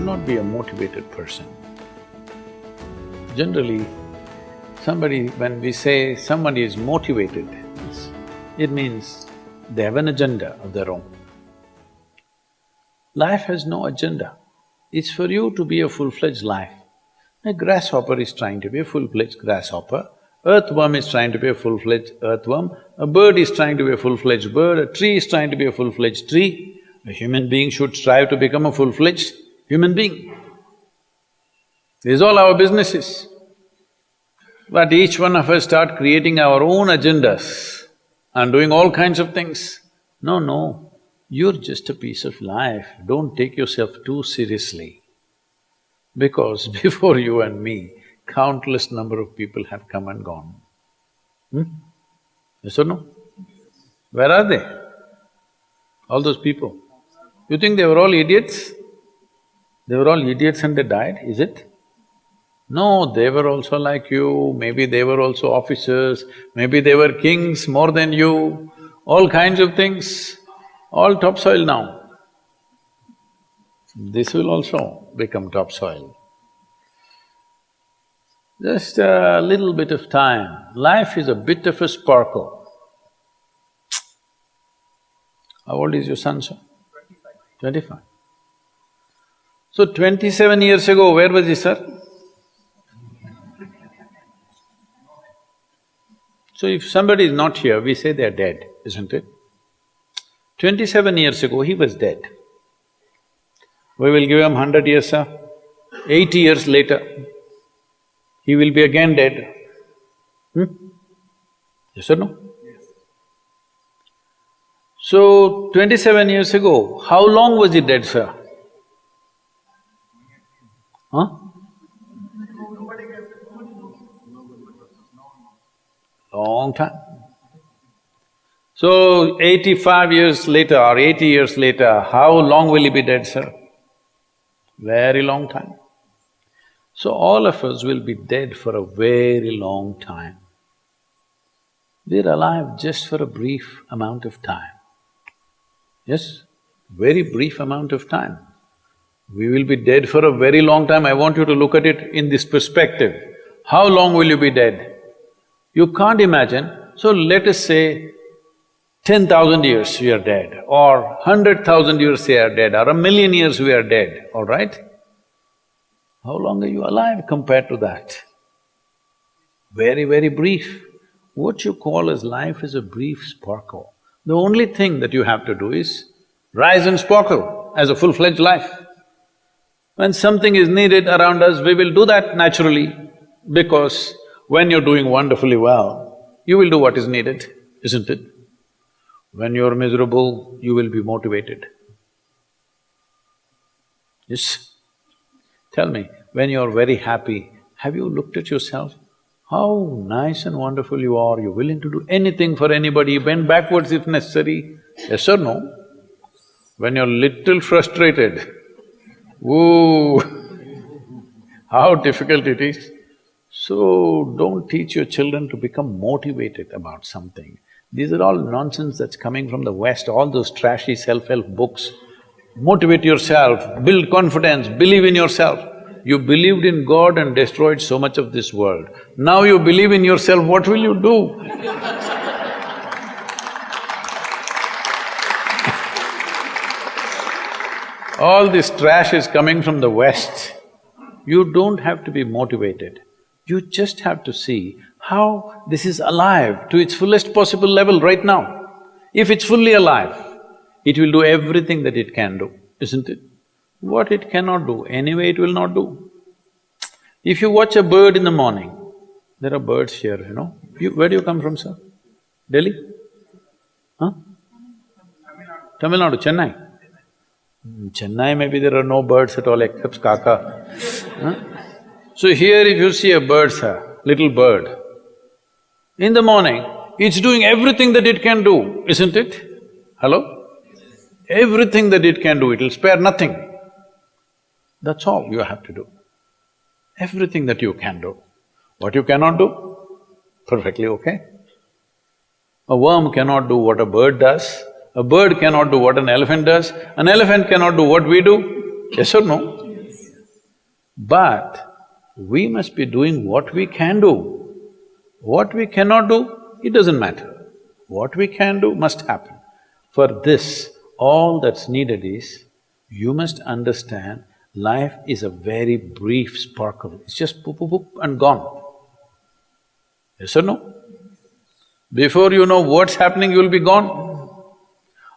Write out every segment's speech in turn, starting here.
cannot be a motivated person. Generally, when we say somebody is motivated, it means they have an agenda of their own. Life has no agenda. It's for you to be a full-fledged life. A grasshopper is trying to be a full-fledged grasshopper, earthworm is trying to be a full-fledged earthworm, a bird is trying to be a full-fledged bird, a tree is trying to be a full-fledged tree. A human being should strive to become a full-fledged human being. This is all our business is. But each one of us start creating our own agendas and doing all kinds of things. No, you're just a piece of life, don't take yourself too seriously. Because before you and me, countless number of people have come and gone. Yes or no? Where are they? All those people. You think they were all idiots? They were all idiots and they died, is it? No, they were also like you, maybe they were also officers, maybe they were kings more than you, all kinds of things, all topsoil now. This will also become topsoil. Just a little bit of time. Life is a bit of a sparkle. How old is your son, sir? 25. So 27 years ago, where was he, sir? So if somebody is not here, we say they're dead, isn't it? 27 years ago, he was dead. We will give him 100 years, sir. 80 years later, he will be again dead. Yes or no? Yes. So, 27 years ago, how long was he dead, sir? Huh? Long time. So, 85 years later or 80 years later, how long will he be dead, sir? Very long time. So all of us will be dead for a very long time. We're alive just for a brief amount of time. Yes, very brief amount of time. We will be dead for a very long time. I want you to look at it in this perspective. How long will you be dead? You can't imagine. So let us say 10,000 years we are dead, or 100,000 years we are dead, or 1,000,000 years we are dead, all right? How long are you alive compared to that? Very, very brief. What you call as life is a brief sparkle. The only thing that you have to do is rise and sparkle as a full-fledged life. When something is needed around us, we will do that naturally, because when you're doing wonderfully well, you will do what is needed, isn't it? When you're miserable, you will be motivated. Yes? Tell me, when you're very happy, have you looked at yourself? How nice and wonderful you are, you're willing to do anything for anybody, bend backwards if necessary, yes or no? When you're little frustrated, ooh, how difficult it is. So, don't teach your children to become motivated about something. These are all nonsense that's coming from the West, all those trashy self-help books. Motivate yourself, build confidence, believe in yourself. You believed in God and destroyed so much of this world. Now you believe in yourself, what will you do? All this trash is coming from the West. You don't have to be motivated. You just have to see how this is alive to its fullest possible level right now. If it's fully alive, it will do everything that it can do, isn't it? What it cannot do, anyway it will not do. If you watch a bird in the morning, there are birds here, you know. Where do you come from, sir? Delhi? Huh? Tamil Nadu, Chennai? Chennai, maybe there are no birds at all except kaka. Huh? So here if you see a bird, sir, little bird, in the morning, it's doing everything that it can do, isn't it? Hello? Everything that it can do, it'll spare nothing. That's all you have to do. Everything that you can do. What you cannot do, perfectly okay. A worm cannot do what a bird does, a bird cannot do what an elephant does, an elephant cannot do what we do, yes or no? But we must be doing what we can do. What we cannot do, it doesn't matter. What we can do must happen. For this, all that's needed is, you must understand life is a very brief sparkle. It's just poop, poop, poop and gone. Yes or no? Before you know what's happening, you'll be gone.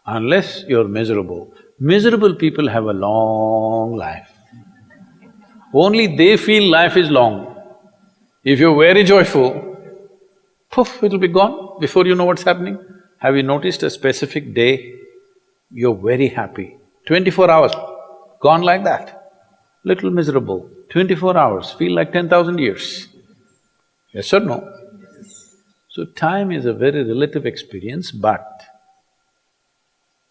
Unless you're miserable. Miserable people have a long life. Only they feel life is long. If you're very joyful, poof, it'll be gone before you know what's happening. Have you noticed a specific day, you're very happy, 24 hours, gone like that. Little miserable, 24 hours, feel like 10,000 years. Yes or no? So time is a very relative experience, but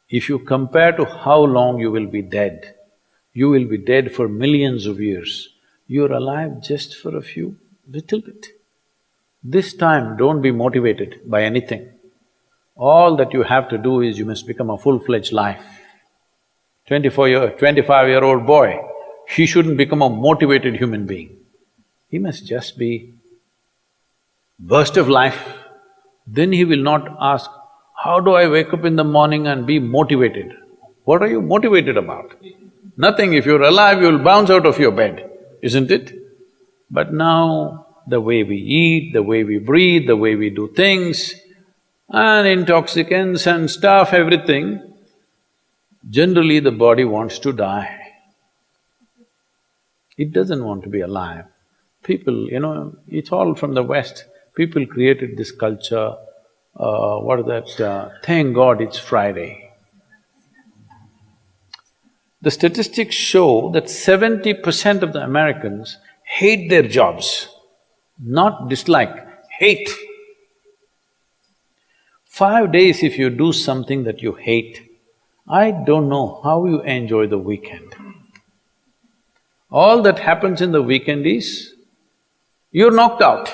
if you compare to how long you will be dead, you will be dead for millions of years. You're alive just for a few, little bit. This time, don't be motivated by anything. All that you have to do is you must become a full-fledged life. 25-year-old boy, he shouldn't become a motivated human being. He must just be burst of life. Then he will not ask, how do I wake up in the morning and be motivated? What are you motivated about? Nothing. If you're alive, you'll bounce out of your bed, isn't it? But now, the way we eat, the way we breathe, the way we do things, and intoxicants and stuff, everything, generally the body wants to die. It doesn't want to be alive. People, it's all from the West. People created this culture, thank God it's Friday. The statistics show that 70% of the Americans hate their jobs. Not dislike, hate. 5 days if you do something that you hate, I don't know how you enjoy the weekend. All that happens in the weekend is, you're knocked out.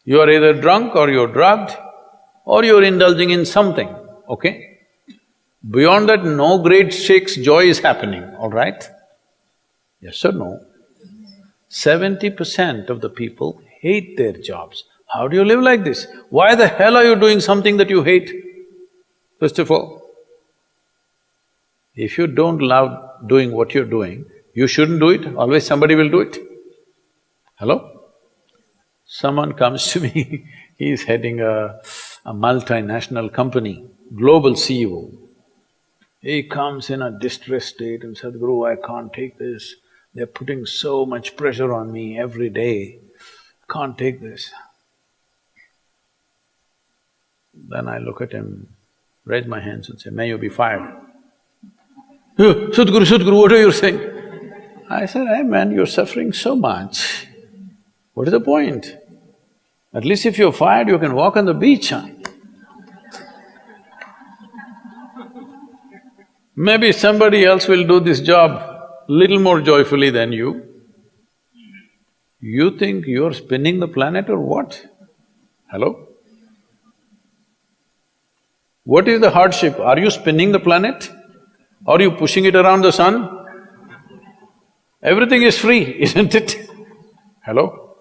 You are either drunk or you're drugged or you're indulging in something, okay? Beyond that, no great shakes joy is happening, all right? Yes or no? 70% of the people hate their jobs. How do you live like this? Why the hell are you doing something that you hate? First of all, if you don't love doing what you're doing, you shouldn't do it, always somebody will do it. Hello? Someone comes to me, he's heading a multinational company, global CEO. He comes in a distressed state and said, Sadhguru, I can't take this. They're putting so much pressure on me every day, can't take this. Then I look at him, raise my hands and say, may you be fired. Sadhguru, what are you saying? I said, hey man, you're suffering so much. What is the point? At least if you're fired, you can walk on the beach, huh? Maybe somebody else will do this job little more joyfully than you. You think you're spinning the planet or what? Hello? What is the hardship? Are you spinning the planet? Are you pushing it around the sun? Everything is free, isn't it? Hello?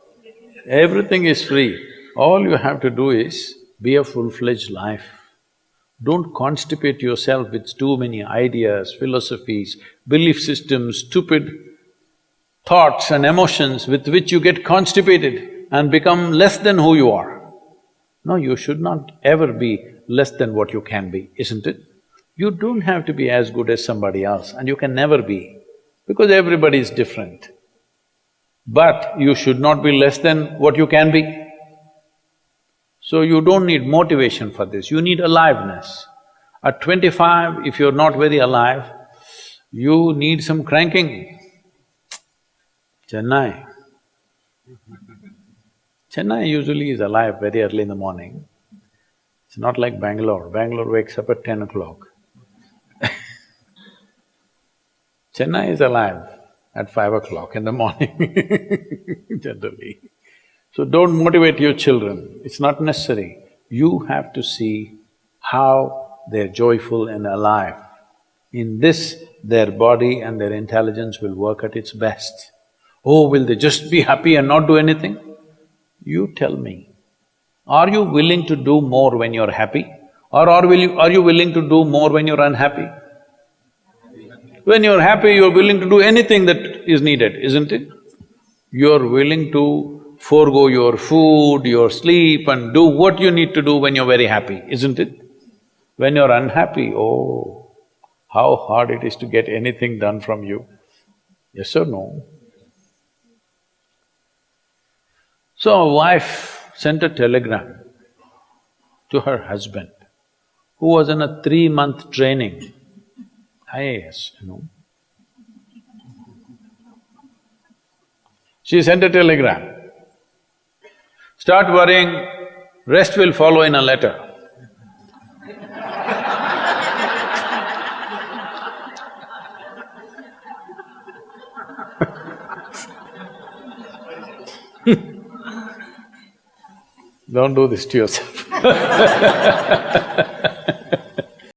Everything is free. All you have to do is be a full-fledged life. Don't constipate yourself with too many ideas, philosophies, belief systems, stupid thoughts and emotions with which you get constipated and become less than who you are. No, you should not ever be less than what you can be, isn't it? You don't have to be as good as somebody else, and you can never be, because everybody is different. But you should not be less than what you can be. So you don't need motivation for this, you need aliveness. At 25, if you're not very alive, you need some cranking. Chennai. Chennai usually is alive very early in the morning. It's not like Bangalore. Bangalore wakes up at 10 o'clock. Chennai is alive at 5 o'clock in the morning, generally. So don't motivate your children, it's not necessary. You have to see how they're joyful and alive. In this, their body and their intelligence will work at its best. Oh, will they just be happy and not do anything? You tell me, are you willing to do more when you're happy? Or are you willing to do more when you're unhappy? When you're happy, you're willing to do anything that is needed, isn't it? You're willing to forego your food, your sleep and do what you need to do when you're very happy, isn't it? When you're unhappy, oh, how hard it is to get anything done from you. Yes or no? So a wife sent a telegram to her husband, who was in a 3-month training, IAS, She sent a telegram, start worrying, rest will follow in a letter. Don't do this to yourself.